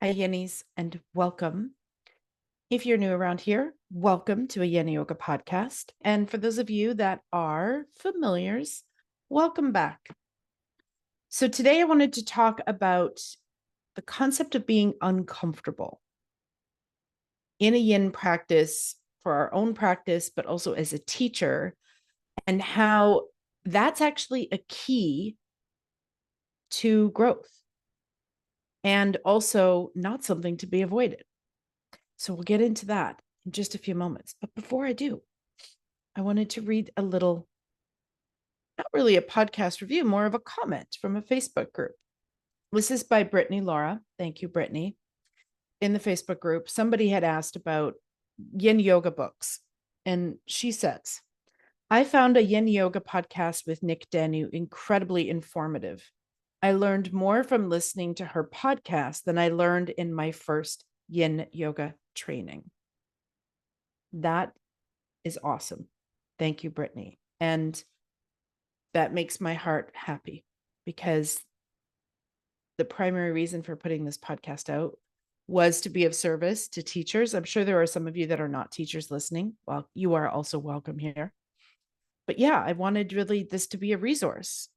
Hi, Yenis, and welcome. If you're new around here, welcome to a Yin Yoga podcast. And for those of you that are familiars, welcome back. So today I wanted to talk about the concept of being uncomfortable in a Yin practice for our own practice, but also as a teacher, and how that's actually a key to growth and also not something to be avoided. So we'll get into that in just a few moments. But before I do, I wanted to read a little, not really a podcast review, more of a comment from a Facebook group. This is by Brittany Laura. Thank you, Brittany. In the Facebook group, somebody had asked about Yin Yoga books. And she says, I found a Yin Yoga podcast with Nick Danu incredibly informative. I learned more from listening to her podcast than I learned in my first Yin Yoga training. That is awesome. Thank you, Brittany. And that makes my heart happy because the primary reason for putting this podcast out was to be of service to teachers. I'm sure there are some of you that are not teachers listening. Well, you are also welcome here. But yeah, I wanted really this to be a resource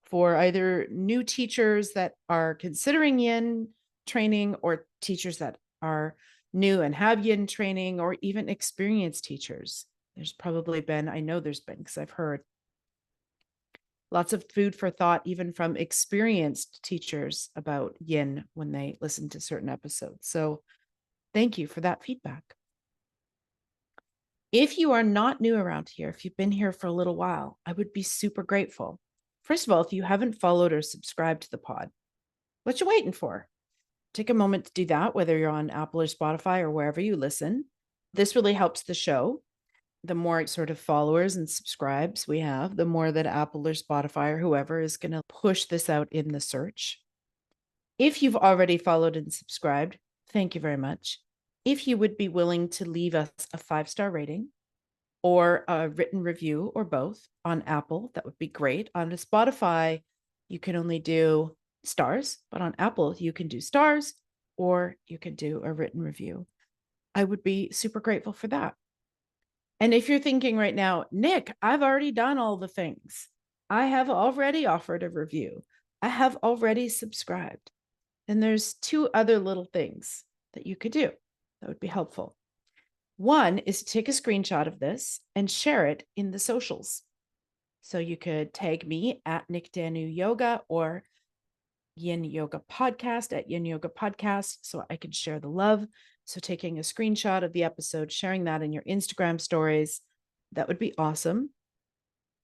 for either new teachers that are considering Yin training or teachers that are new and have Yin training, or even experienced teachers. There's probably been, I know there's been, because I've heard lots of food for thought, even from experienced teachers about Yin when they listen to certain episodes. So thank you for that feedback. If you are not new around here, if you've been here for a little while, I would be super grateful. First of all, if you haven't followed or subscribed to the pod, what you waiting for? Take a moment to do that, whether you're on Apple or Spotify or wherever you listen. This really helps the show. The more sort of followers and subscribes we have, the more that Apple or Spotify or whoever is going to push this out in the search. If you've already followed and subscribed, thank you very much. If you would be willing to leave us a 5-star rating or a written review or both on Apple, that would be great. On Spotify, you can only do stars, but on Apple, you can do stars or you can do a written review. I would be super grateful for that. And if you're thinking right now, Nick, I've already done all the things. I have already offered a review. I have already subscribed. And there's 2 other little things that you could do that would be helpful. One is to take a screenshot of this and share it in the socials. So you could tag me at Nick Danu Yoga or Yin Yoga Podcast at Yin Yoga Podcast so I can share the love. So taking a screenshot of the episode, sharing that in your Instagram stories, that would be awesome.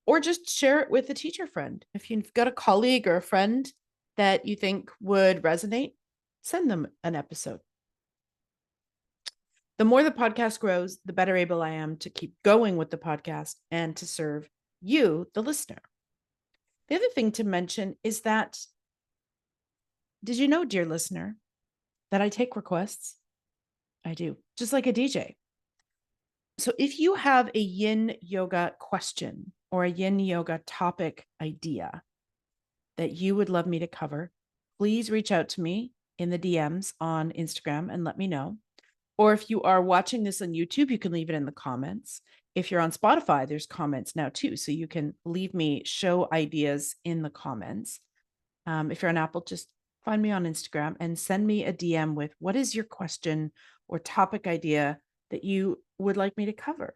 Or just share it with a teacher friend. If you've got a colleague or a friend that you think would resonate, send them an episode. The more the podcast grows, the better able I am to keep going with the podcast and to serve you, the listener. The other thing to mention is that, did you know, dear listener, that I take requests? I do, just like a DJ. So if you have a Yin Yoga question or a Yin Yoga topic idea that you would love me to cover, please reach out to me in the DMs on Instagram and let me know. Or if you are watching this on YouTube, you can leave it in the comments. If you're on Spotify, there's comments now too. So you can leave me show ideas in the comments. If you're on Apple, just find me on Instagram and send me a DM with what is your question or topic idea that you would like me to cover.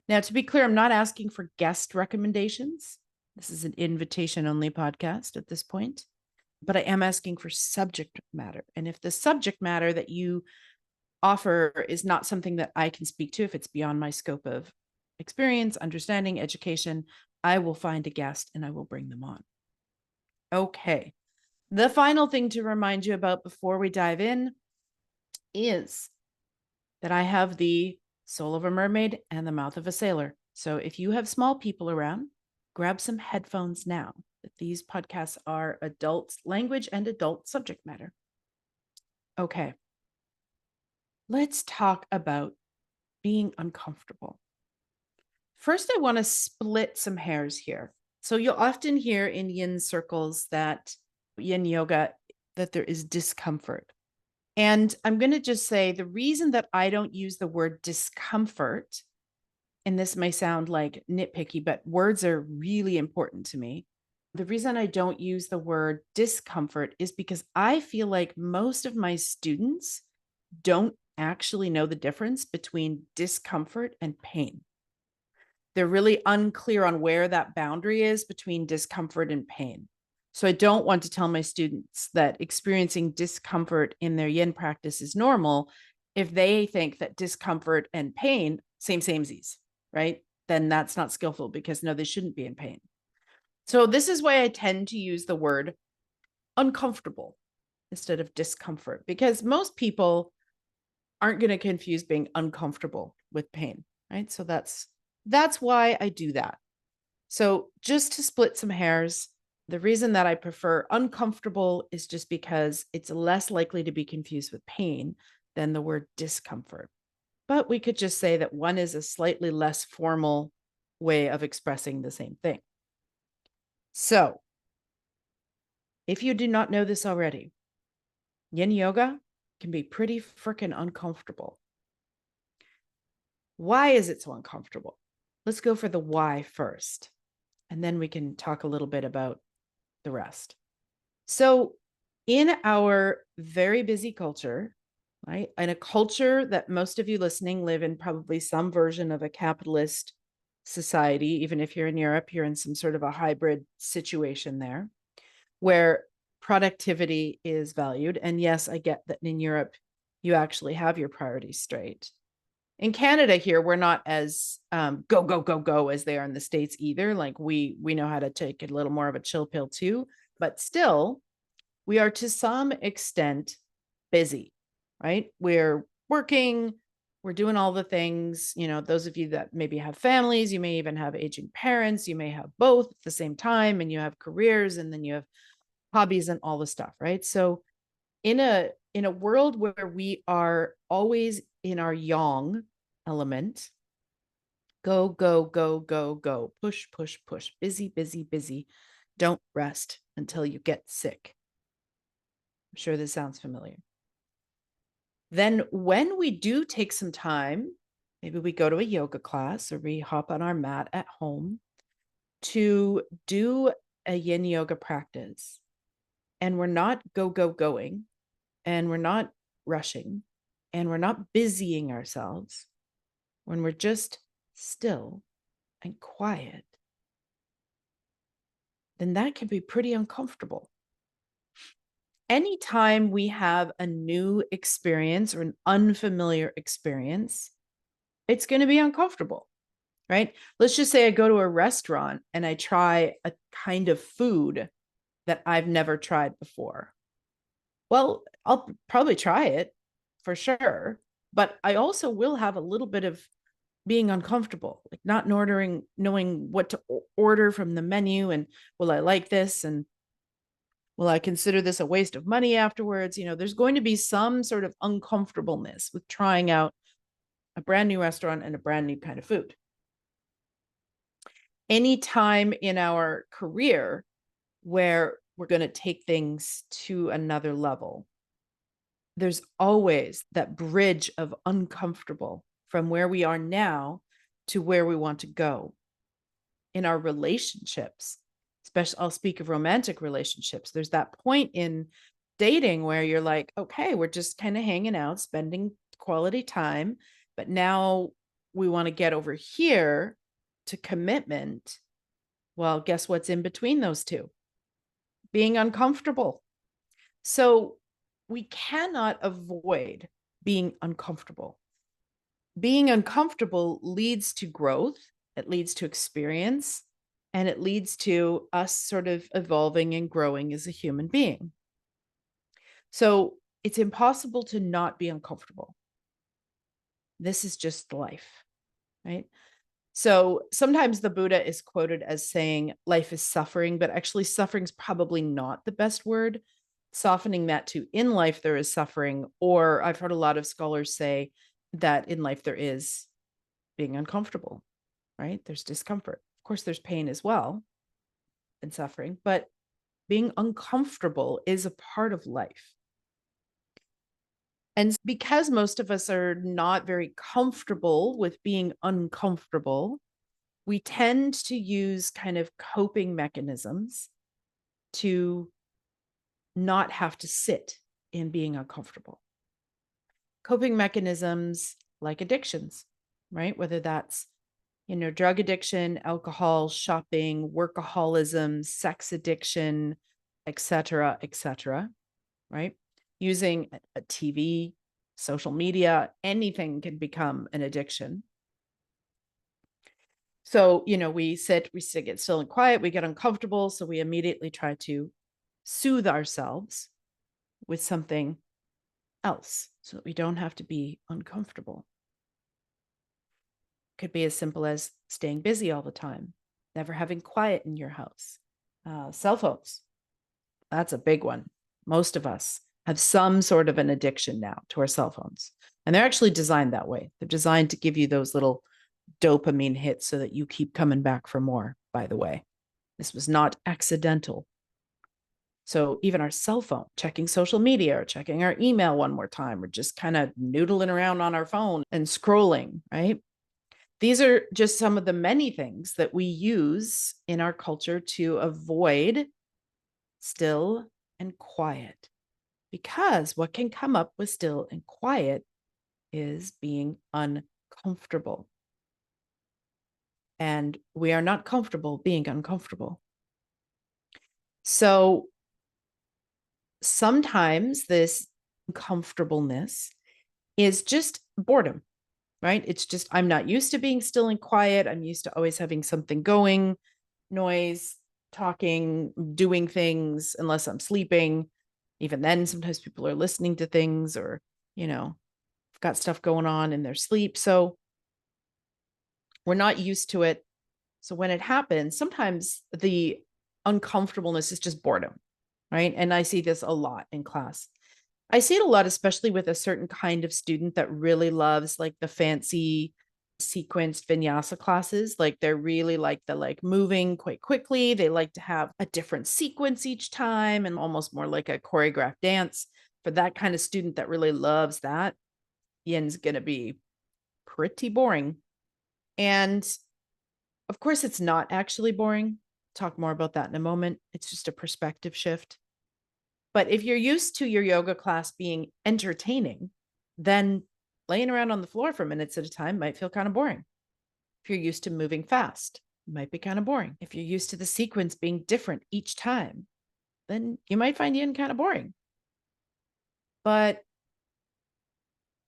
Now, to be clear, I'm not asking for guest recommendations. This is an invitation-only podcast at this point, but I am asking for subject matter. And if the subject matter that you offer is not something that I can speak to, if it's beyond my scope of experience, understanding, education, I will find a guest and I will bring them on. Okay. The final thing to remind you about before we dive in is that I have the soul of a mermaid and the mouth of a sailor. So if you have small people around, grab some headphones now. These podcasts are adult language and adult subject matter. Okay. Let's talk about being uncomfortable. First, I want to split some hairs here. So you'll often hear in Yin circles that Yin Yoga, that there is discomfort. And I'm going to just say the reason that I don't use the word discomfort, and this may sound like nitpicky, but words are really important to me. The reason I don't use the word discomfort is because I feel like most of my students don't actually know the difference between discomfort and pain. They're really unclear on where that boundary is between discomfort and pain. So I don't want to tell my students that experiencing discomfort in their yin practice is normal if they think that discomfort and pain, samesies, right? Then that's not skillful, because no, they shouldn't be in pain. So this is why I tend to use the word uncomfortable instead of discomfort, because most people aren't going to confuse being uncomfortable with pain, right? So that's why I do that. So just to split some hairs, the reason that I prefer uncomfortable is just because it's less likely to be confused with pain than the word discomfort. But we could just say that one is a slightly less formal way of expressing the same thing. So if you do not know this already, Yin Yoga can be pretty freaking uncomfortable. Why is it so uncomfortable? Let's go for the why first, and then we can talk a little bit about the rest. So, in our very busy culture, right, in a culture that most of you listening live in probably some version of a capitalist society, even if you're in Europe, you're in some sort of a hybrid situation there where productivity is valued. And yes, I get that in Europe, you actually have your priorities straight. In Canada here, we're not as go, go, go, go as they are in the States either. Like we know how to take a little more of a chill pill too, but still, we are to some extent busy, right? We're working, we're doing all the things, those of you that maybe have families, you may even have aging parents, you may have both at the same time, and you have careers, and then you have hobbies and all the stuff, right? So in a world where we are always in our yang element, go, go, go, go, go, push, push, push, busy, busy, busy, don't rest until you get sick. I'm sure this sounds familiar. Then when we do take some time, maybe we go to a yoga class or we hop on our mat at home to do a yin yoga practice, and we're not go, go, going, and we're not rushing, and we're not busying ourselves, when we're just still and quiet, then that can be pretty uncomfortable. Anytime we have a new experience or an unfamiliar experience, it's going to be uncomfortable, right? Let's just say I go to a restaurant and I try a kind of food that I've never tried before. Well, I'll probably try it for sure, but I also will have a little bit of being uncomfortable, like not knowing what to order from the menu, and will I like this, and will I consider this a waste of money afterwards? There's going to be some sort of uncomfortableness with trying out a brand new restaurant and a brand new kind of food. Any time in our career where we're going to take things to another level, there's always that bridge of uncomfortable from where we are now to where we want to go. In our relationships, especially, I'll speak of romantic relationships, there's that point in dating where you're like, okay, we're just kind of hanging out, spending quality time, but now we want to get over here to commitment. Well, guess what's in between those two? Being uncomfortable. So we cannot avoid being uncomfortable. Being uncomfortable leads to growth, it leads to experience, and it leads to us sort of evolving and growing as a human being. So it's impossible to not be uncomfortable. This is just life, right? So sometimes the Buddha is quoted as saying life is suffering, but actually suffering is probably not the best word. Softening that to in life there is suffering, or I've heard a lot of scholars say that in life there is being uncomfortable, right? There's discomfort. Of course, there's pain as well and suffering, but being uncomfortable is a part of life. And because most of us are not very comfortable with being uncomfortable, we tend to use kind of coping mechanisms to not have to sit in being uncomfortable. Coping mechanisms like addictions, right? Whether that's, drug addiction, alcohol, shopping, workaholism, sex addiction, et cetera, right? Using a TV, social media, anything can become an addiction. So, we get still and quiet, we get uncomfortable. So we immediately try to soothe ourselves with something else so that we don't have to be uncomfortable. Could be as simple as staying busy all the time, never having quiet in your house. Cell phones, that's a big one. Most of us have some sort of an addiction now to our cell phones. And they're actually designed that way. They're designed to give you those little dopamine hits so that you keep coming back for more, by the way. This was not accidental. So even our cell phone, checking social media or checking our email one more time, or just kind of noodling around on our phone and scrolling, right? These are just some of the many things that we use in our culture to avoid still and quiet. Because what can come up with still and quiet is being uncomfortable. And we are not comfortable being uncomfortable. So sometimes this uncomfortableness is just boredom, right? It's just, I'm not used to being still and quiet. I'm used to always having something going, noise, talking, doing things, unless I'm sleeping. Even then, sometimes people are listening to things or, got stuff going on in their sleep. So we're not used to it. So when it happens, sometimes the uncomfortableness is just boredom, right? And I see this a lot in class. I see it a lot, especially with a certain kind of student that really loves like the fancy sequenced vinyasa classes. Like they're really like the moving quite quickly. They like to have a different sequence each time and almost more like a choreographed dance. For that kind of student that really loves that, Yin's going to be pretty boring. And of course, it's not actually boring. Talk more about that in a moment. It's just a perspective shift. But if you're used to your yoga class being entertaining, then laying around on the floor for minutes at a time might feel kind of boring. If you're used to moving fast, it might be kind of boring. If you're used to the sequence being different each time, then you might find Yin kind of boring. But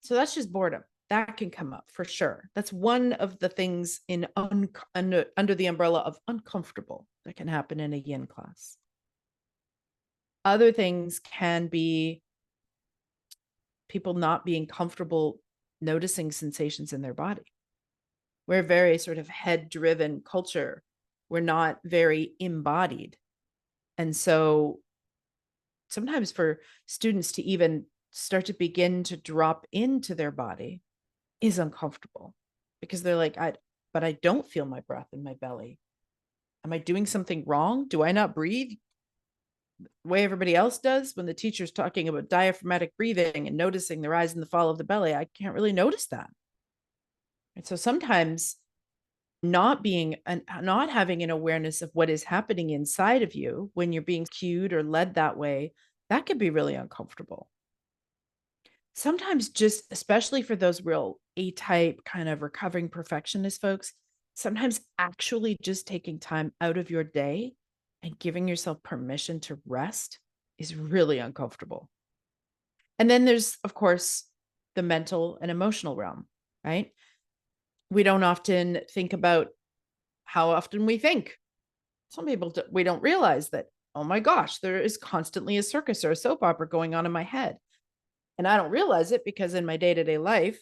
so that's just boredom. That can come up for sure. That's one of the things in under the umbrella of uncomfortable that can happen in a Yin class. Other things can be people not being comfortable noticing sensations in their body. We're a very sort of head-driven culture. We're not very embodied. And so sometimes for students to even start to begin to drop into their body is uncomfortable because they're like, but I don't feel my breath in my belly. Am I doing something wrong? Do I not breathe the way everybody else does? When the teacher's talking about diaphragmatic breathing and noticing the rise and the fall of the belly, I can't really notice that. And so sometimes not having an awareness of what is happening inside of you when you're being cued or led that way, that can be really uncomfortable. Sometimes just, especially for those real A-type kind of recovering perfectionist folks, sometimes actually just taking time out of your day and giving yourself permission to rest is really uncomfortable. And then there's, of course, the mental and emotional realm, right? We don't often think about how often we think. Some people, we don't realize that, oh my gosh, there is constantly a circus or a soap opera going on in my head. And I don't realize it because in my day-to-day life,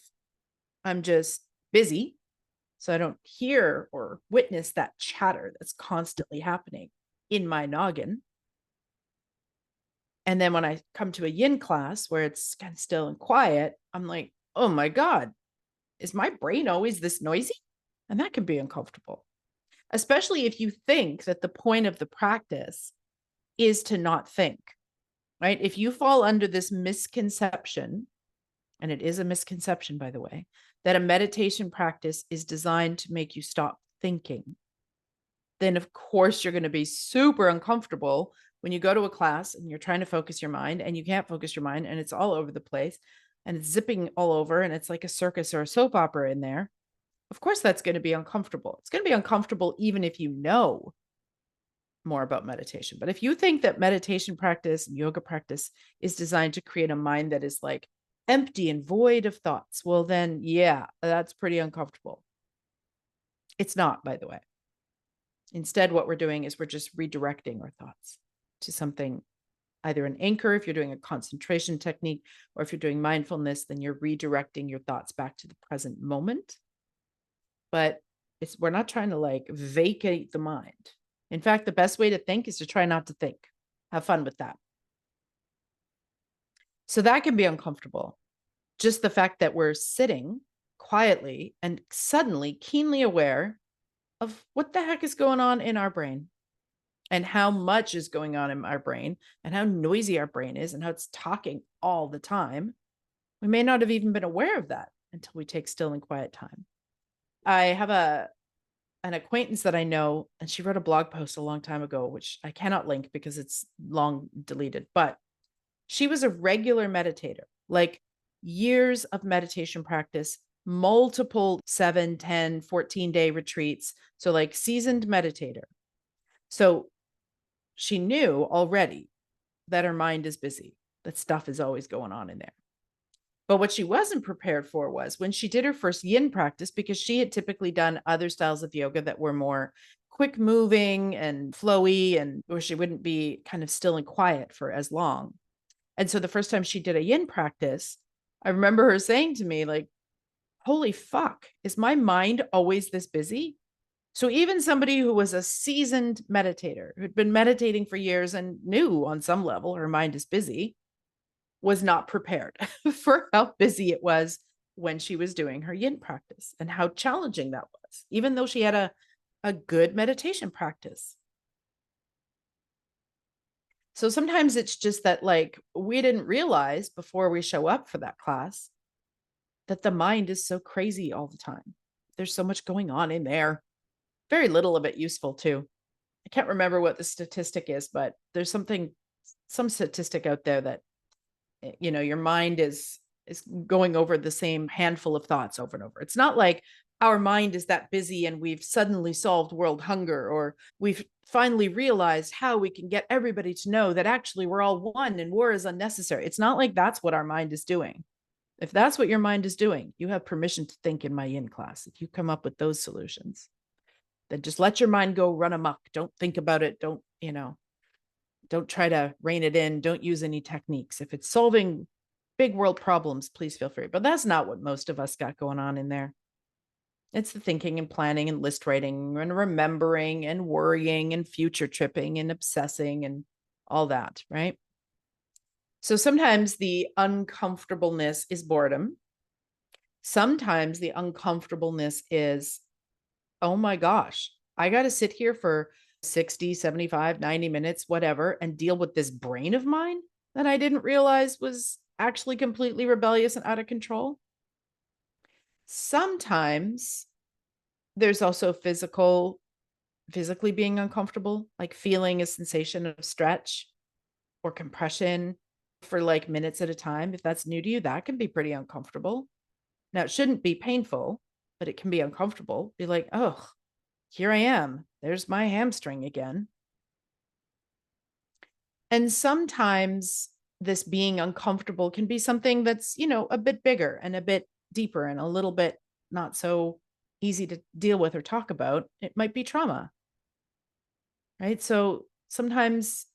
I'm just busy. So I don't hear or witness that chatter that's constantly happening in my noggin. And then when I come to a Yin class where it's kind of still and quiet, I'm like, oh my God, is my brain always this noisy? And that can be uncomfortable, especially if you think that the point of the practice is to not think, right? If you fall under this misconception and it is a misconception, by the way, that a meditation practice is designed to make you stop thinking, then of course you're going to be super uncomfortable when you go to a class and you're trying to focus your mind and you can't focus your mind and it's all over the place and it's zipping all over and it's like a circus or a soap opera in there. Of course, that's going to be uncomfortable. It's going to be uncomfortable even if you know more about meditation. But if you think that meditation practice and yoga practice is designed to create a mind that is like empty and void of thoughts, well, then, yeah, that's pretty uncomfortable. It's not, by the way. Instead, what we're doing is we're just redirecting our thoughts to something, either an anchor, if you're doing a concentration technique, or if you're doing mindfulness, then you're redirecting your thoughts back to the present moment. But we're not trying to like vacate the mind. In fact, the best way to think is to try not to think. Have fun with that. So that can be uncomfortable. Just the fact that we're sitting quietly and suddenly keenly aware of what the heck is going on in our brain and how much is going on in our brain and how noisy our brain is and how it's talking all the time. We may not have even been aware of that until we take still and quiet time. I have an acquaintance that I know, and she wrote a blog post a long time ago, which I cannot link because it's long deleted, but she was a regular meditator, like years of meditation practice, multiple 7, 10, 14-day retreats. So like seasoned meditator. So she knew already that her mind is busy, that stuff is always going on in there. But what she wasn't prepared for was when she did her first yin practice, because she had typically done other styles of yoga that were more quick moving and flowy, and where she wouldn't be kind of still and quiet for as long. And so the first time she did a yin practice, I remember her saying to me, like, holy fuck, is my mind always this busy? So even somebody who was a seasoned meditator, who'd been meditating for years and knew on some level her mind is busy, was not prepared for how busy it was when she was doing her yin practice and how challenging that was, even though she had a good meditation practice. So sometimes it's just that, like, we didn't realize before we show up for that class that the mind is so crazy all the time. There's so much going on in there. Very little of it useful, too. I can't remember what the statistic is, but there's some statistic out there that, your mind is going over the same handful of thoughts over and over. It's not like our mind is that busy and we've suddenly solved world hunger, or we've finally realized how we can get everybody to know that actually we're all one and war is unnecessary. It's not like that's what our mind is doing. If that's what your mind is doing, you have permission to think in my yin class. If you come up with those solutions, then just let your mind go run amok. Don't think about it. Don't try to rein it in. Don't use any techniques. If it's solving big world problems, please feel free. But that's not what most of us got going on in there. It's the thinking and planning and list writing and remembering and worrying and future tripping and obsessing and all that, right? So sometimes the uncomfortableness is boredom. Sometimes the uncomfortableness is, oh my gosh, I got to sit here for 60, 75, 90 minutes, whatever, and deal with this brain of mine that I didn't realize was actually completely rebellious and out of control. Sometimes there's also physically being uncomfortable, like feeling a sensation of stretch or compression for like minutes at a time. If that's new to you, that can be pretty uncomfortable. Now, it shouldn't be painful, but it can be uncomfortable. Be like, oh, here I am. There's my hamstring again. And sometimes this being uncomfortable can be something that's, a bit bigger and a bit deeper and a little bit not so easy to deal with or talk about. It might be trauma, right? So sometimes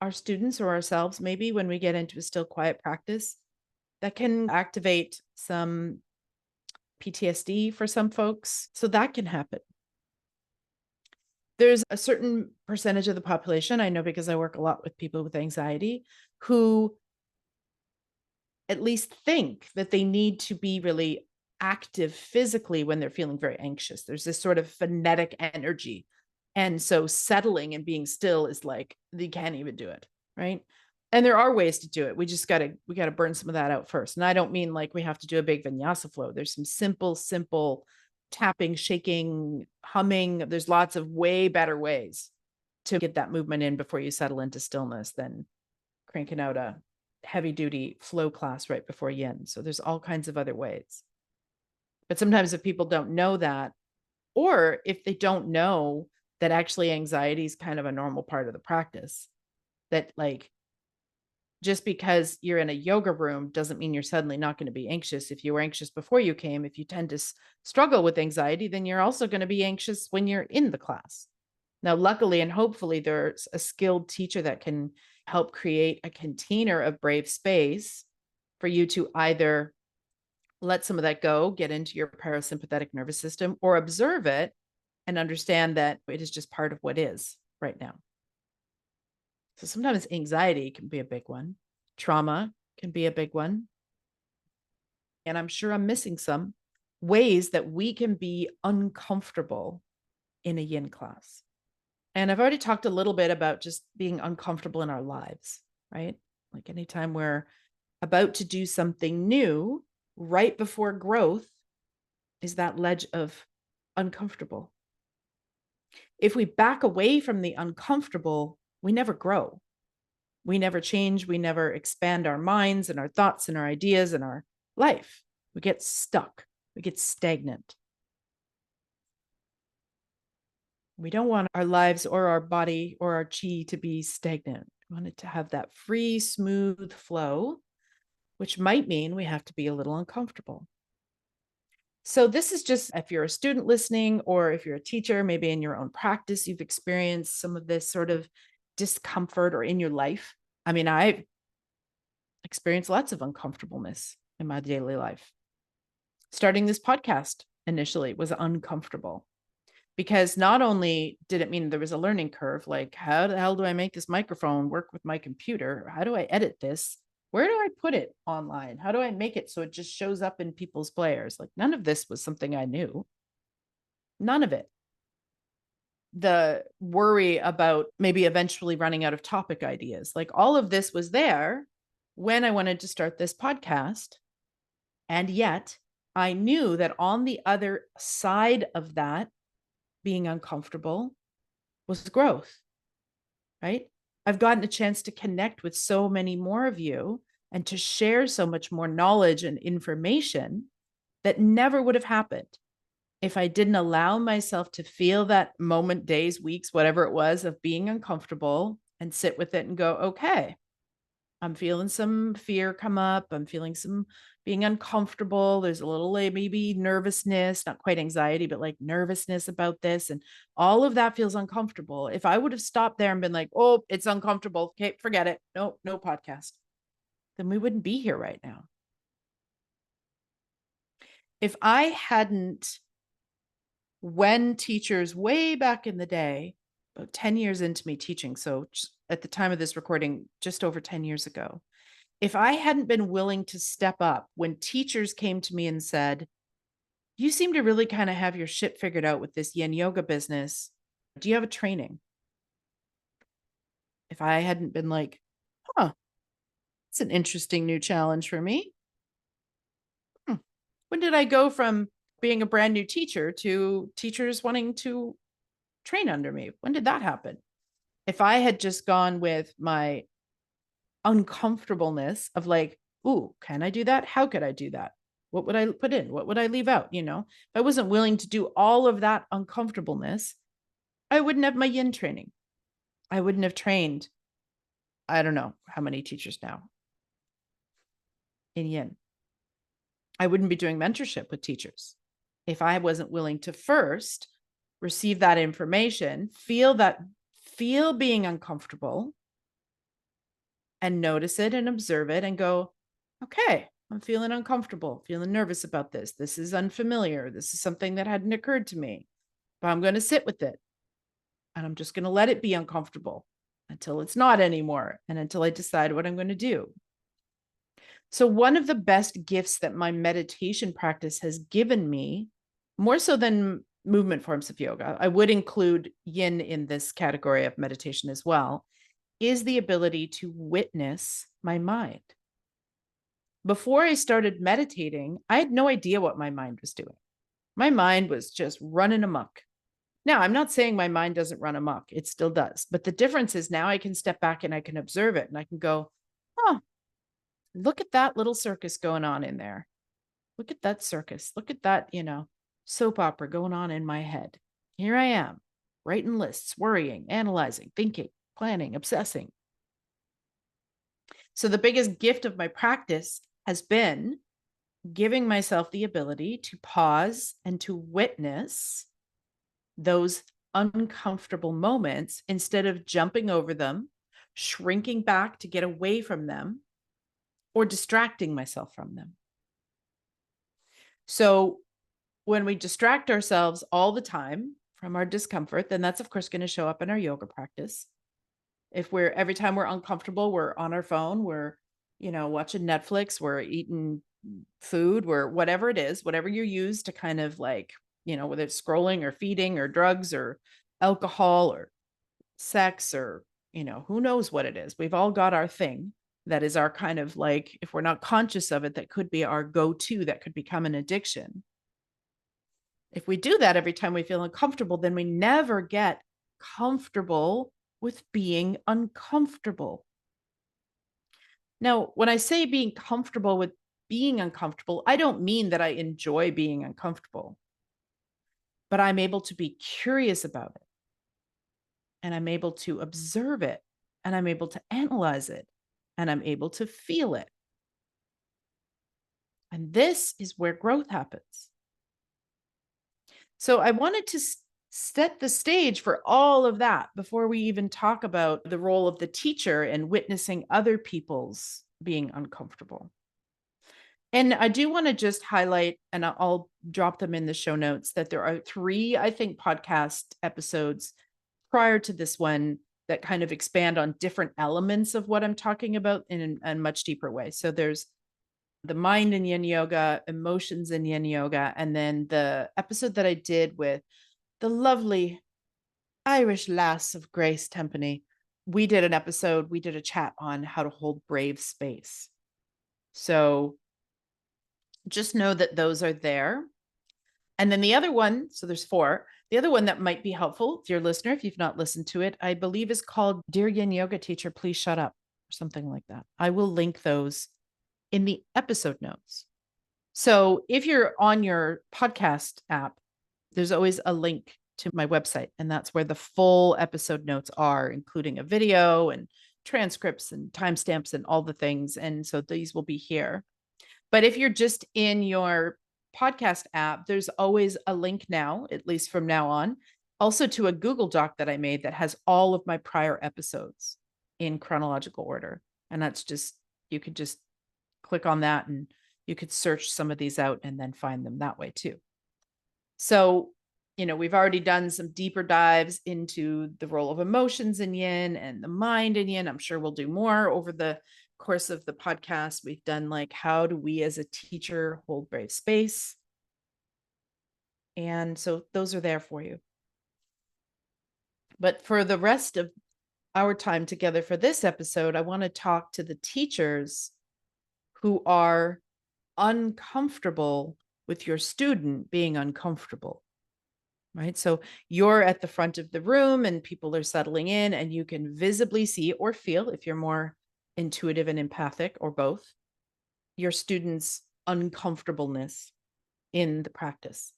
our students or ourselves, maybe when we get into a still quiet practice, that can activate some PTSD for some folks. So that can happen. There's a certain percentage of the population, I know because I work a lot with people with anxiety, who at least think that they need to be really active physically when they're feeling very anxious. There's this sort of frenetic energy. And so settling and being still is like, you can't even do it, right? And there are ways to do it. We got to burn some of that out first. And I don't mean like we have to do a big vinyasa flow. There's some simple tapping, shaking, humming. There's lots of way better ways to get that movement in before you settle into stillness than cranking out a heavy duty flow class right before yin. So there's all kinds of other ways. But sometimes if people don't know that, or if they don't know that actually anxiety is kind of a normal part of the practice, that like just because you're in a yoga room doesn't mean you're suddenly not going to be anxious. If you were anxious before you came, if you tend to struggle with anxiety, then you're also going to be anxious when you're in the class. Now, luckily and hopefully, there's a skilled teacher that can help create a container of brave space for you to either let some of that go, get into your parasympathetic nervous system, or observe it and understand that it is just part of what is right now. So sometimes anxiety can be a big one. Trauma can be a big one. And I'm sure I'm missing some ways that we can be uncomfortable in a yin class. And I've already talked a little bit about just being uncomfortable in our lives, right? Like anytime we're about to do something new, right before growth is that ledge of uncomfortable. If we back away from the uncomfortable, we never grow. We never change. We never expand our minds and our thoughts and our ideas and our life. We get stuck. We get stagnant. We don't want our lives or our body or our chi to be stagnant. We want it to have that free, smooth flow, which might mean we have to be a little uncomfortable. So this is just if you're a student listening, or if you're a teacher, maybe in your own practice, you've experienced some of this sort of discomfort or in your life. I mean, I've experienced lots of uncomfortableness in my daily life. Starting this podcast initially was uncomfortable because not only did it mean there was a learning curve, like how the hell do I make this microphone work with my computer? How do I edit this? Where do I put it online? How do I make it so it just shows up in people's players? Like none of this was something I knew. None of it. The worry about maybe eventually running out of topic ideas, like all of this was there when I wanted to start this podcast. And yet I knew that on the other side of that being uncomfortable was growth, right? I've gotten a chance to connect with so many more of you and to share so much more knowledge and information that never would have happened if I didn't allow myself to feel that moment, days, weeks, whatever it was, of being uncomfortable and sit with it and go, okay, I'm feeling some fear come up. I'm feeling some being uncomfortable. There's a little maybe nervousness, not quite anxiety, but like nervousness about this. And all of that feels uncomfortable. If I would have stopped there and been like, oh, it's uncomfortable. Okay, forget it. No podcast. Then we wouldn't be here right now. If I hadn't, when teachers way back in the day, about 10 years into me teaching, so at the time of this recording, just over 10 years ago, if I hadn't been willing to step up when teachers came to me and said, you seem to really kind of have your shit figured out with this yin yoga business. Do you have a training? If I hadn't been like, huh, it's an interesting new challenge for me. When did I go from being a brand new teacher to teachers wanting to train under me? When did that happen? If I had just gone with my uncomfortableness of like, ooh, can I do that? How could I do that? What would I put in? What would I leave out? You know, if I wasn't willing to do all of that uncomfortableness, I wouldn't have my yin training. I wouldn't have trained, I don't know how many teachers now in yin. I wouldn't be doing mentorship with teachers if I wasn't willing to first receive that information, feel being uncomfortable, and notice it and observe it and go, okay, I'm feeling uncomfortable, feeling nervous about this. This is unfamiliar. This is something that hadn't occurred to me, but I'm going to sit with it and I'm just going to let it be uncomfortable until it's not anymore and until I decide what I'm going to do. So one of the best gifts that my meditation practice has given me, more so than movement forms of yoga, I would include yin in this category of meditation as well, is the ability to witness my mind. Before I started meditating, I had no idea what my mind was doing. My mind was just running amok. Now, I'm not saying my mind doesn't run amok. It still does. But the difference is now I can step back and I can observe it and I can go, oh, look at that little circus going on in there. Look at that circus. Look at that, soap opera going on in my head. Here I am, writing lists, worrying, analyzing, thinking, planning, obsessing. So the biggest gift of my practice has been giving myself the ability to pause and to witness those uncomfortable moments instead of jumping over them, shrinking back to get away from them, or distracting myself from them. So when we distract ourselves all the time from our discomfort, then that's of course going to show up in our yoga practice. If every time we're uncomfortable, we're on our phone, we're, watching Netflix, we're eating food, we're whatever it is, whatever you use to kind of like, whether it's scrolling or feeding or drugs or alcohol or sex or, who knows what it is. We've all got our thing that is our kind of like, if we're not conscious of it, that could be our go-to, that could become an addiction. If we do that every time we feel uncomfortable, then we never get comfortable with being uncomfortable. Now, when I say being comfortable with being uncomfortable, I don't mean that I enjoy being uncomfortable, but I'm able to be curious about it. And I'm able to observe it. And I'm able to analyze it. And I'm able to feel it. And this is where growth happens. So I wanted to set the stage for all of that before we even talk about the role of the teacher in witnessing other people's being uncomfortable. And I do want to just highlight, and I'll drop them in the show notes, that there are 3, I think, podcast episodes prior to this one that kind of expand on different elements of what I'm talking about in a much deeper way. So there's the mind in Yin Yoga, emotions in Yin Yoga, and then the episode that I did with the lovely Irish lass of Grace Tempany. We did a chat on how to hold brave space. So just know that those are there. And then the other one, so there's 4. The other one that might be helpful, dear listener, if you've not listened to it, I believe is called Dear Yin Yoga Teacher, Please Shut Up, or something like that. I will link those in the episode notes. So if you're on your podcast app, there's always a link to my website, and that's where the full episode notes are, including a video and transcripts and timestamps and all the things. And so these will be here. But if you're just in your podcast app, there's always a link now, at least from now on, also to a Google Doc that I made that has all of my prior episodes in chronological order. And that's just, you could just click on that and you could search some of these out and then find them that way too. So, we've already done some deeper dives into the role of emotions in Yin and the mind in Yin. I'm sure we'll do more over the course of the podcast. We've done like, how do we as a teacher hold brave space? And so those are there for you. But for the rest of our time together for this episode, I want to talk to the teachers who are uncomfortable with your student being uncomfortable, right? So you're at the front of the room and people are settling in, and you can visibly see or feel, if you're more intuitive and empathic or both, your students' uncomfortableness in the practice.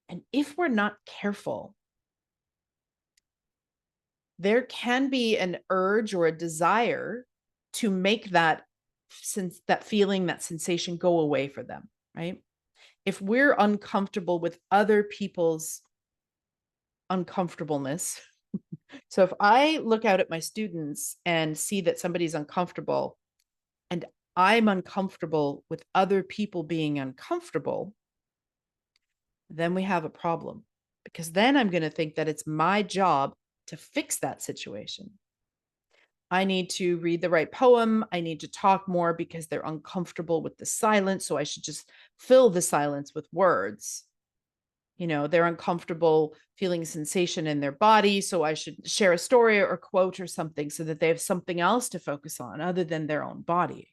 And if we're not careful, there can be an urge or a desire to make that feeling, that sensation go away for them, right? If we're uncomfortable with other people's uncomfortableness, so if I look out at my students and see that somebody's uncomfortable and I'm uncomfortable with other people being uncomfortable, then we have a problem, because then I'm going to think that it's my job to fix that situation. I need to read the right poem. I need to talk more because they're uncomfortable with the silence. So I should just fill the silence with words. They're uncomfortable feeling sensation in their body. So I should share a story or quote or something so that they have something else to focus on other than their own body.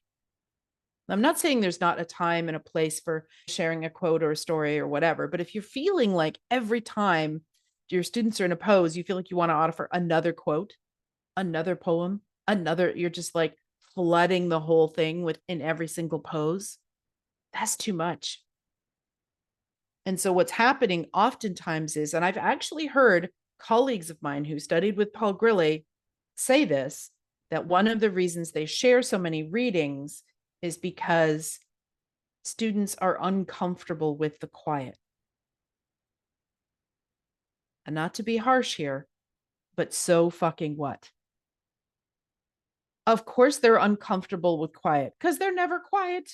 I'm not saying there's not a time and a place for sharing a quote or a story or whatever, but if you're feeling like every time your students are in a pose, you feel like you want to offer another quote, another poem, you're just like flooding the whole thing in every single pose, that's too much. And so what's happening oftentimes is, and I've actually heard colleagues of mine who studied with Paul Grillet say this, that one of the reasons they share so many readings is because students are uncomfortable with the quiet. And not to be harsh here, but so fucking what? Of course they're uncomfortable with quiet because they're never quiet.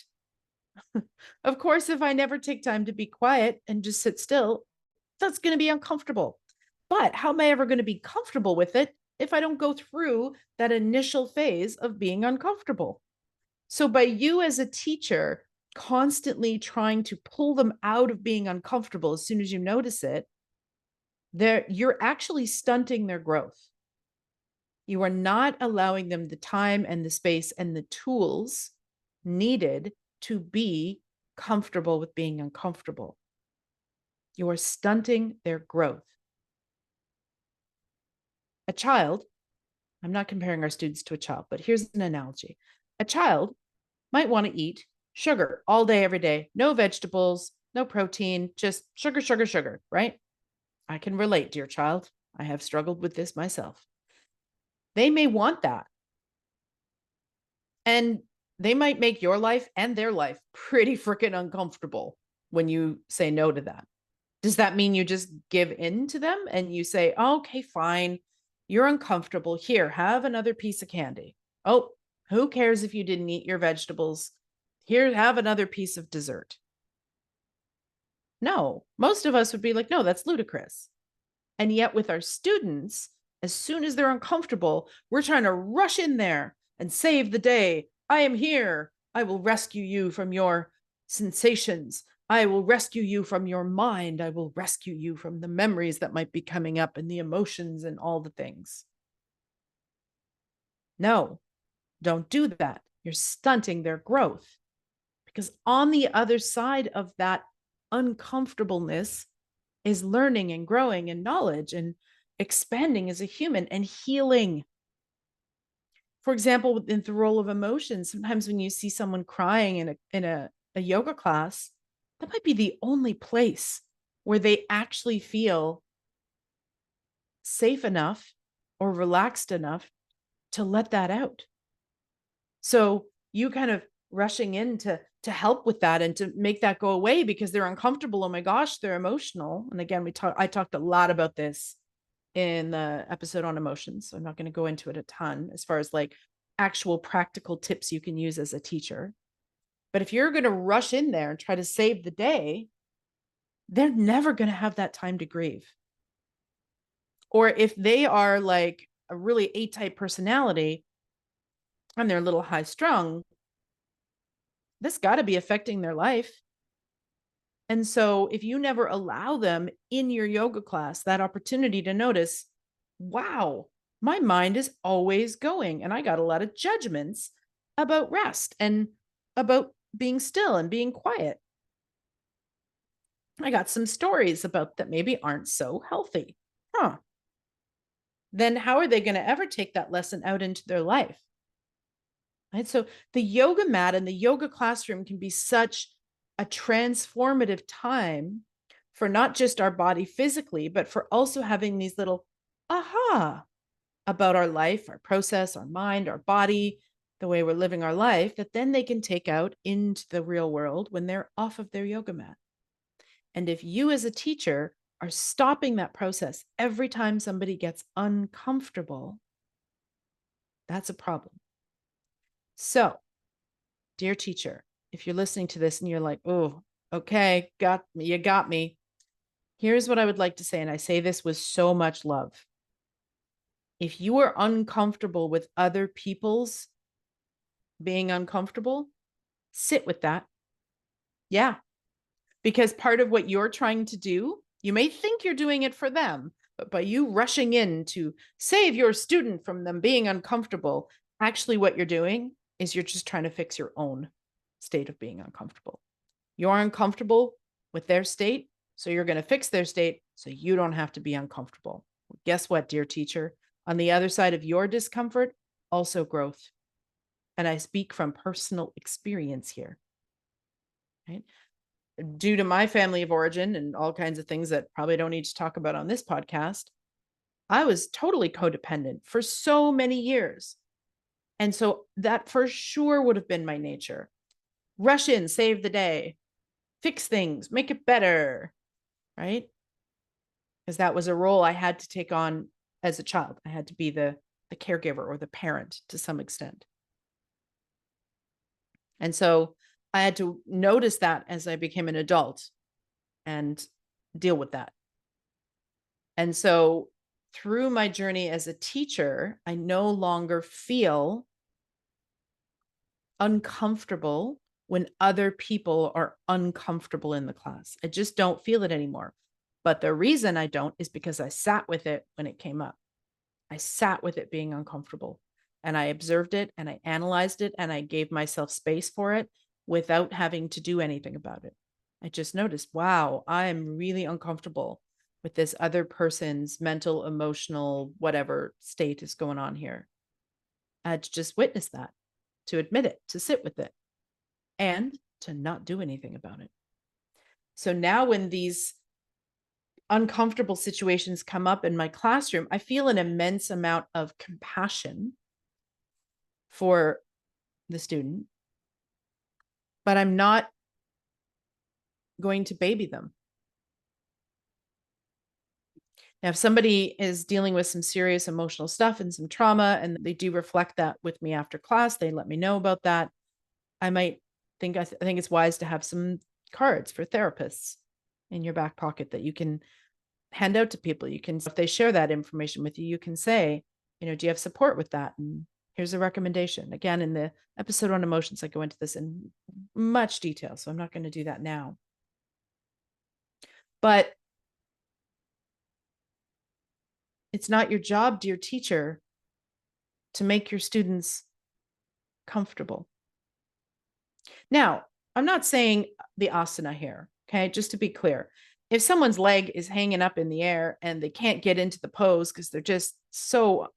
Of course, if I never take time to be quiet and just sit still, that's going to be uncomfortable. But how am I ever going to be comfortable with it if I don't go through that initial phase of being uncomfortable? So by you as a teacher constantly trying to pull them out of being uncomfortable as soon as you notice it, you're actually stunting their growth. You are not allowing them the time and the space and the tools needed to be comfortable with being uncomfortable. You are stunting their growth. A child, I'm not comparing our students to a child, but here's an analogy. A child might want to eat sugar all day, every day, no vegetables, no protein, just sugar, sugar, sugar, right? I can relate, dear child. I have struggled with this myself. They may want that. And they might make your life and their life pretty freaking uncomfortable when you say no to that. Does that mean you just give in to them and you say, oh, okay, fine, you're uncomfortable. Here, have another piece of candy. Oh, who cares if you didn't eat your vegetables? Here, have another piece of dessert. No, most of us would be like, no, that's ludicrous. And yet with our students, as soon as they're uncomfortable, we're trying to rush in there and save the day. I am here. I will rescue you from your sensations. I will rescue you from your mind. I will rescue you from the memories that might be coming up and the emotions and all the things. No, don't do that. You're stunting their growth. Because on the other side of that uncomfortableness is learning and growing and knowledge and expanding as a human and healing. For example, within the role of emotion, sometimes when you see someone crying in a yoga class, that might be the only place where they actually feel safe enough or relaxed enough to let that out. So you kind of rushing in to help with that and to make that go away because they're uncomfortable. Oh my gosh, they're emotional. And again, I talked a lot about this in the episode on emotions. So I'm not going to go into it a ton as far as like actual practical tips you can use as a teacher. But if you're going to rush in there and try to save the day, they're never going to have that time to grieve. Or if they are like a really A-type personality and they're a little high strung, this got to be affecting their life. And so if you never allow them in your yoga class that opportunity to notice, wow, my mind is always going and I got a lot of judgments about rest and about being still and being quiet. I got some stories about that maybe aren't so healthy. Then how are they going to ever take that lesson out into their life? Right? So the yoga mat and the yoga classroom can be such a transformative time for not just our body physically, but for also having these little aha about our life, our process, our mind, our body, the way we're living our life, that then they can take out into the real world when they're off of their yoga mat. And if you as a teacher are stopping that process every time somebody gets uncomfortable, that's a problem. So, dear teacher, if you're listening to this and you're like, oh, okay, you got me. Here's what I would like to say. And I say this with so much love. If you are uncomfortable with other people's being uncomfortable, sit with that. Yeah. Because part of what you're trying to do You may think you're doing it for them, but by you rushing in to save your student from them being uncomfortable, actually what you're doing is you're just trying to fix your own state of being uncomfortable. You're uncomfortable with their state, so you're going to fix their state so you don't have to be uncomfortable. Guess what, dear teacher? On the other side of your discomfort, also growth. And I speak from personal experience here. Right? Due to my family of origin and all kinds of things that probably don't need to talk about on this podcast, I was totally codependent for so many years. And so that for sure would have been my nature. Rush in, save the day, fix things, make it better, right? Because that was a role I had to take on as a child. I had to be the caregiver or the parent to some extent. And so I had to notice that as I became an adult and deal with that. And so through my journey as a teacher, I no longer feel uncomfortable when other people are uncomfortable in the class. I just don't feel it anymore. But the reason I don't is because I sat with it when it came up. I sat with it being uncomfortable and I observed it and I analyzed it and I gave myself space for it without having to do anything about it. I just noticed, wow, I'm really uncomfortable with this other person's mental, emotional, whatever state is going on here. I had to just witness that, to admit it, to sit with it, and to not do anything about it. So now when these uncomfortable situations come up in my classroom, I feel an immense amount of compassion for the student, but I'm not going to baby them. Now, if somebody is dealing with some serious emotional stuff and some trauma, and they do reflect that with me after class, they let me know about that. I might think, I think it's wise to have some cards for therapists in your back pocket that you can hand out to people. You can, if they share that information with you, you can say, do you have support with that? And here's a recommendation. Again, in the episode on emotions, I go into this in much detail, so I'm not going to do that now. But it's not your job, dear teacher, to make your students comfortable. Now, I'm not saying the asana here, okay? Just to be clear. If someone's leg is hanging up in the air and they can't get into the pose because they're just so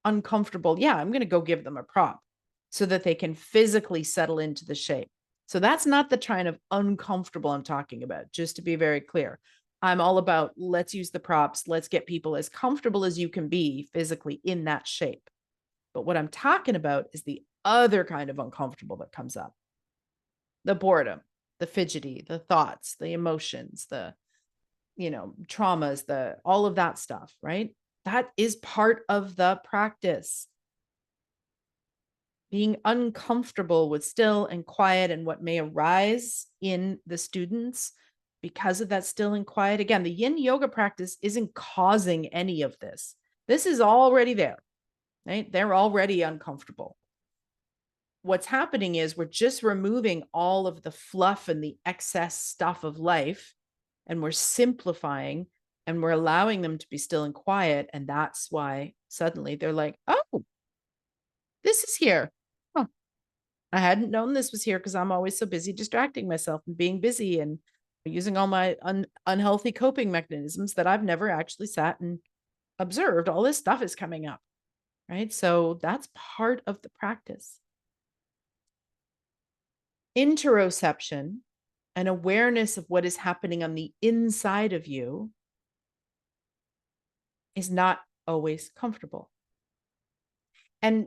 uncomfortable, yeah, I'm going to go give them a prop so that they can physically settle into the shape. So that's not the kind of uncomfortable I'm talking about, just to be very clear. I'm all about let's use the props. Let's get people as comfortable as you can be physically in that shape. But what I'm talking about is the other kind of uncomfortable that comes up. The boredom, the fidgety, the thoughts, the emotions, the, traumas, all of that stuff, right? That is part of the practice. Being uncomfortable with still and quiet and what may arise in the students because of that still and quiet. Again, the Yin Yoga practice isn't causing any of this. This is already there, right? They're already uncomfortable. What's happening is we're just removing all of the fluff and the excess stuff of life, and we're simplifying and we're allowing them to be still and quiet. And that's why suddenly they're like, oh, this is here. Huh. I hadn't known this was here because I'm always so busy distracting myself and being busy and using all my unhealthy coping mechanisms that I've never actually sat and observed. All this stuff is coming up, right? So that's part of the practice. Interoception and awareness of what is happening on the inside of you is not always comfortable. And,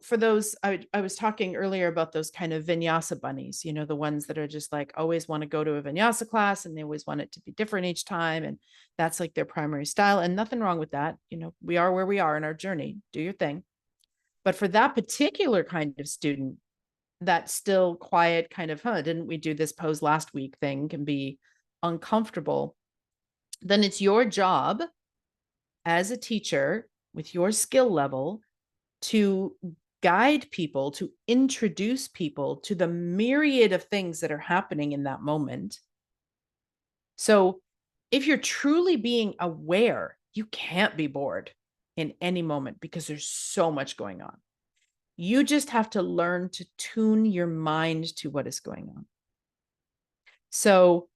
for those, I was talking earlier about those kind of vinyasa bunnies, the ones that are just like always want to go to a vinyasa class and they always want it to be different each time. And that's like their primary style. And nothing wrong with that. We are where we are in our journey. Do your thing. But for that particular kind of student, that still quiet kind of, didn't we do this pose last week thing can be uncomfortable, then it's your job as a teacher with your skill level to guide people, to introduce people to the myriad of things that are happening in that moment. So If you're truly being aware, you can't be bored in any moment because there's so much going on. You just have to learn to tune your mind to what is going on. So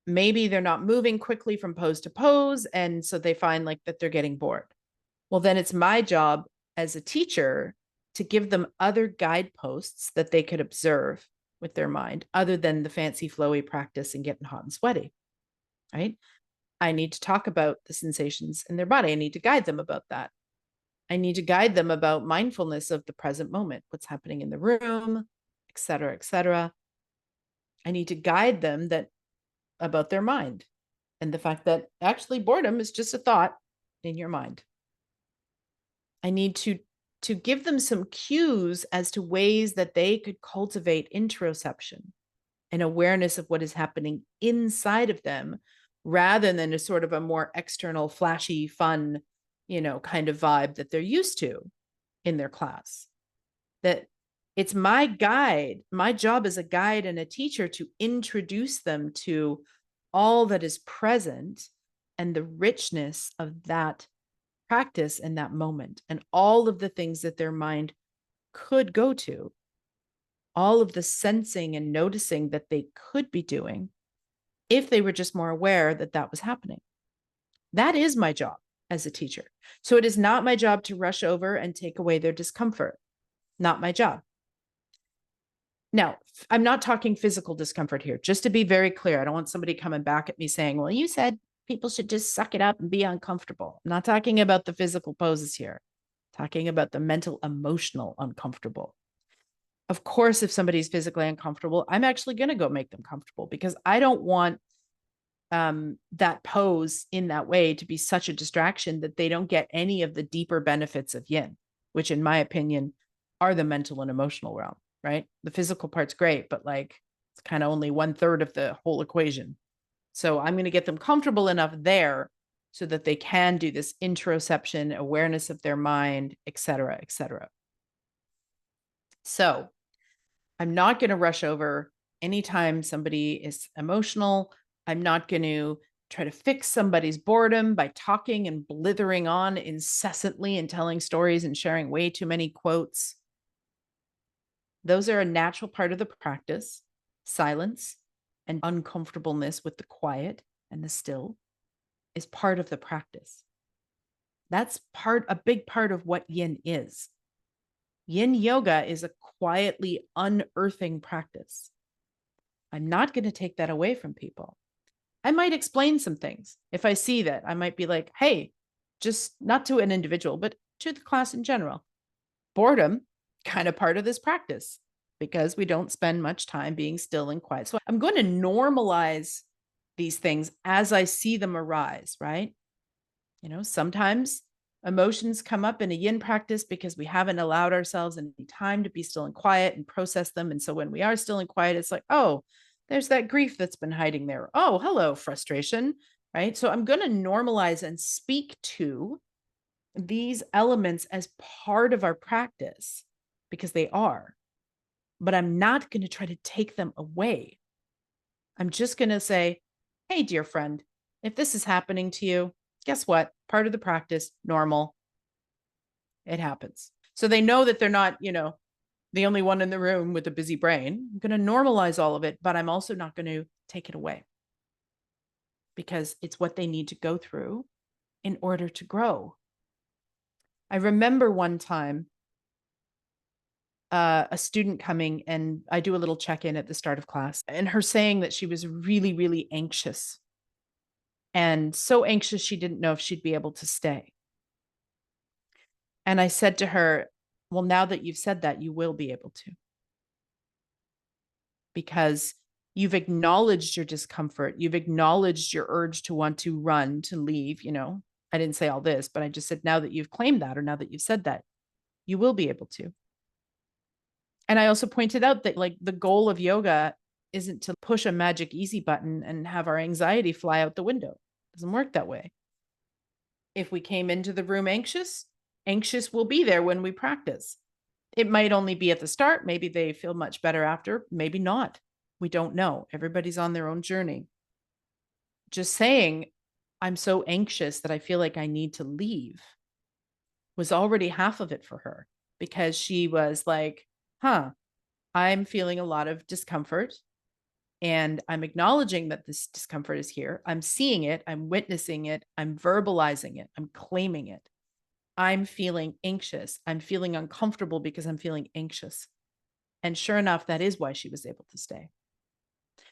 maybe they're not moving quickly from pose to pose, and so they find like that they're getting bored. Well, then it's my job as a teacher to give them other guideposts that they could observe with their mind, other than the fancy flowy practice and getting hot and sweaty, right? I need to talk about the sensations in their body. I need to guide them about that. I need to guide them about mindfulness of the present moment, what's happening in the room, et cetera, et cetera. I need to guide them that about their mind and the fact that actually boredom is just a thought in your mind. I need to give them some cues as to ways that they could cultivate interoception and awareness of what is happening inside of them, rather than a sort of a more external, flashy, fun, kind of vibe that they're used to in their class. That it's my job as a guide and a teacher to introduce them to all that is present and the richness of that practice in that moment, and all of the things that their mind could go to, all of the sensing and noticing that they could be doing if they were just more aware that that was happening. That is my job as a teacher. So it is not my job to rush over and take away their discomfort. Not my job. Now, I'm not talking physical discomfort here, just to be very clear. I don't want somebody coming back at me saying, well, you said people should just suck it up and be uncomfortable. I'm not talking about the physical poses here. I'm talking about the mental, emotional uncomfortable. Of course, if somebody's physically uncomfortable, I'm actually going to go make them comfortable, because I don't want that pose in that way to be such a distraction that they don't get any of the deeper benefits of yin, which in my opinion are the mental and emotional realm, right? The physical part's great, but like it's kind of only 1/3 of the whole equation. So I'm going to get them comfortable enough there so that they can do this interoception, awareness of their mind, et cetera, et cetera. So I'm not going to rush over anytime somebody is emotional. I'm not going to try to fix somebody's boredom by talking and blithering on incessantly and telling stories and sharing way too many quotes. Those are a natural part of the practice. Silence and uncomfortableness with the quiet and the still is part of the practice. That's a big part of what yin is. Yin yoga is a quietly unearthing practice. I'm not going to take that away from people. I might explain some things. If I see that, I might be like, hey, just not to an individual, but to the class in general. Boredom, kind of part of this practice, because we don't spend much time being still and quiet. So I'm going to normalize these things as I see them arise, right? Sometimes emotions come up in a yin practice because we haven't allowed ourselves any time to be still and quiet and process them. And so when we are still and quiet, it's like, oh, there's that grief that's been hiding there. Oh, hello, frustration, right? So I'm going to normalize and speak to these elements as part of our practice, because they are, but I'm not going to try to take them away. I'm just going to say, hey, dear friend, if this is happening to you, guess what? Part of the practice, normal. It happens. So they know that they're not, the only one in the room with a busy brain. I'm going to normalize all of it, but I'm also not going to take it away, because it's what they need to go through in order to grow. I remember one time a student coming, and I do a little check-in at the start of class, and her saying that she was really, really anxious, and so anxious she didn't know if she'd be able to stay. And I said to her, well, now that you've said that, you will be able to, because you've acknowledged your discomfort. You've acknowledged your urge to want to run, to leave. I didn't say all this, but I just said, now that you've claimed that, or now that you've said that, you will be able to. And I also pointed out that like the goal of yoga isn't to push a magic easy button and have our anxiety fly out the window. It doesn't work that way. If we came into the room anxious will be there when we practice. It might only be at the start. Maybe they feel much better after, maybe not. We don't know. Everybody's on their own journey. just saying, I'm so anxious that I feel like I need to leave was already half of it for her, because she was like, I'm feeling a lot of discomfort, and I'm acknowledging that this discomfort is here. I'm seeing it. I'm witnessing it. I'm verbalizing it. I'm claiming it. I'm feeling anxious. I'm feeling uncomfortable because I'm feeling anxious. And sure enough, that is why she was able to stay,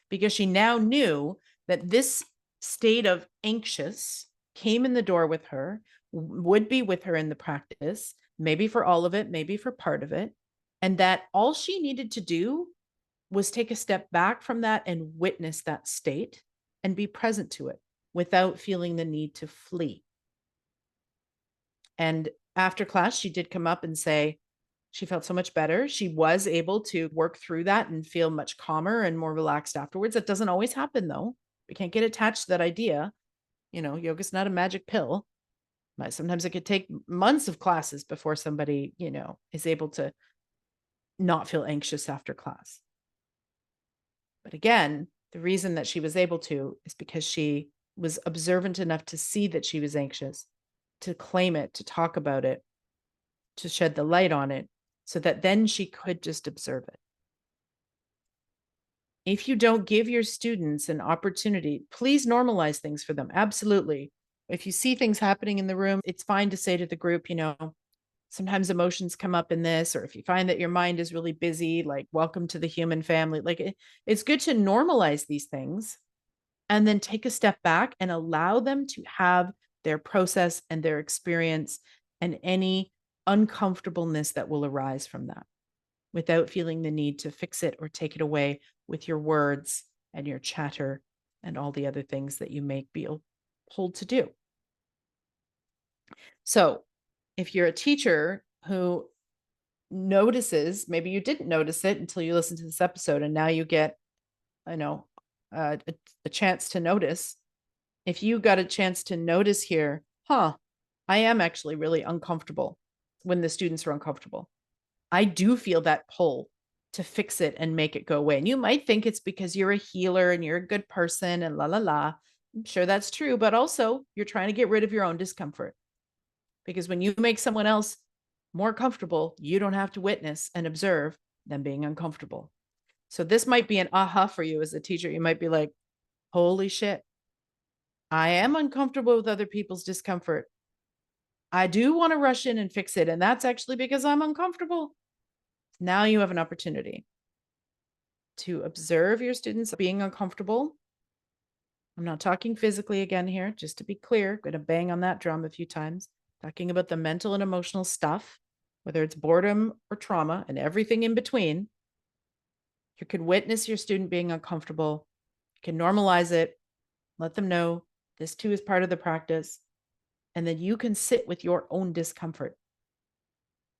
because she now knew that this state of anxious came in the door with her, would be with her in the practice, maybe for all of it, maybe for part of it. And that all she needed to do was take a step back from that and witness that state and be present to it without feeling the need to flee. And after class, she did come up and say she felt so much better. She was able to work through that and feel much calmer and more relaxed afterwards. That doesn't always happen, though. We can't get attached to that idea. Yoga's not a magic pill. Sometimes it could take months of classes before somebody, is able to not feel anxious after class. But again, the reason that she was able to is because she was observant enough to see that she was anxious, to claim it, to talk about it, to shed the light on it, so that then she could just observe it. If you don't give your students an opportunity, please normalize things for them. Absolutely. If you see things happening in the room, it's fine to say to the group, sometimes emotions come up in this, or if you find that your mind is really busy, like, welcome to the human family. Like, it's good to normalize these things and then take a step back and allow them to have their process and their experience and any uncomfortableness that will arise from that, without feeling the need to fix it or take it away with your words and your chatter and all the other things that you may be told to do. So if you're a teacher who notices, maybe you didn't notice it until you listen to this episode, and now you get, a chance to notice. If you got a chance to notice here, I am actually really uncomfortable when the students are uncomfortable. I do feel that pull to fix it and make it go away. And you might think it's because you're a healer and you're a good person and la la la. I'm sure that's true, but also you're trying to get rid of your own discomfort. Because when you make someone else more comfortable, you don't have to witness and observe them being uncomfortable. So this might be an aha for you as a teacher. You might be like, holy shit, I am uncomfortable with other people's discomfort. I do want to rush in and fix it. And that's actually because I'm uncomfortable. Now you have an opportunity to observe your students being uncomfortable. I'm not talking physically again here, just to be clear. I'm going to bang on that drum a few times. Talking about the mental and emotional stuff, whether it's boredom or trauma and everything in between. You can witness your student being uncomfortable. You can normalize it, let them know this too is part of the practice. And then you can sit with your own discomfort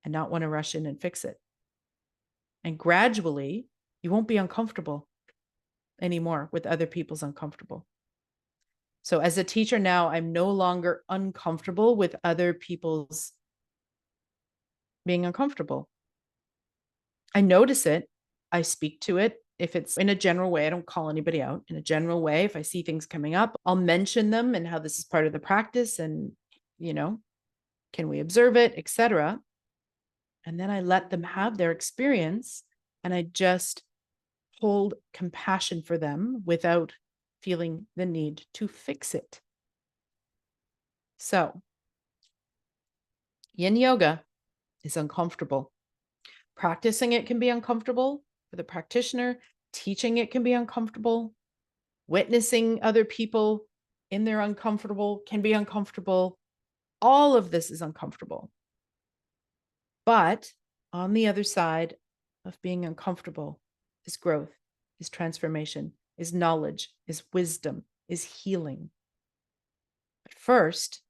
and not want to rush in and fix it. And gradually, you won't be uncomfortable anymore with other people's uncomfortable. So as a teacher now, I'm no longer uncomfortable with other people's being uncomfortable. I notice it. I speak to it. If it's in a general way, I don't call anybody out. In a general way, if I see things coming up, I'll mention them and how this is part of the practice and, can we observe it, etc. And then I let them have their experience, and I just hold compassion for them without feeling the need to fix it. So, Yin Yoga is uncomfortable. Practicing it can be uncomfortable for the practitioner. Teaching it can be uncomfortable. Witnessing other people in their uncomfortable can be uncomfortable. All of this is uncomfortable. But on the other side of being uncomfortable is growth, is transformation, is knowledge, is wisdom, is healing. But first,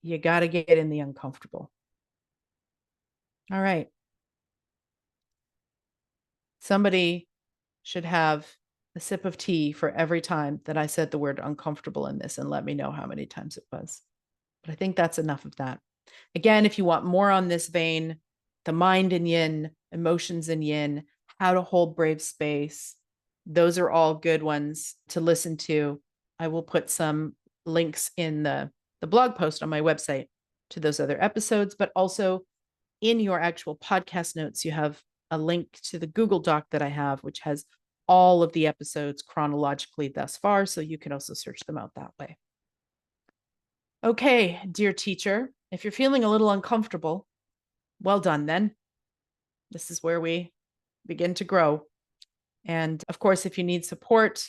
you got to get in the uncomfortable. All right. Somebody should have a sip of tea for every time that I said the word uncomfortable in this and let me know how many times it was. But I think that's enough of that. Again, if you want more on this vein, the mind in yin, emotions in yin, how to hold brave space, those are all good ones to listen to. I will put some links in the blog post on my website to those other episodes, but also in your actual podcast notes, you have a link to the Google Doc that I have, which has all of the episodes chronologically thus far. So you can also search them out that way. Okay, dear teacher, if you're feeling a little uncomfortable, well done then. This is where we begin to grow. And of course, if you need support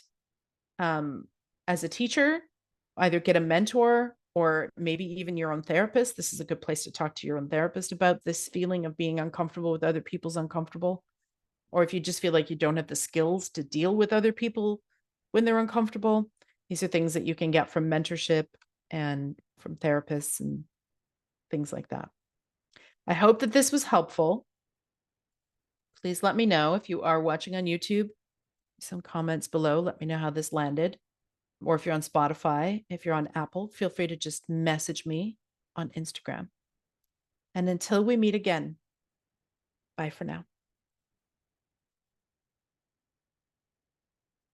as a teacher, either get a mentor or maybe even your own therapist. This is a good place to talk to your own therapist about this feeling of being uncomfortable with other people's uncomfortable. Or if you just feel like you don't have the skills to deal with other people when they're uncomfortable, these are things that you can get from mentorship and from therapists and things like that. I hope that this was helpful. Please let me know if you are watching on YouTube. Some comments below. Let me know how this landed. Or if you're on Spotify, if you're on Apple, feel free to just message me on Instagram. And until we meet again, bye for now.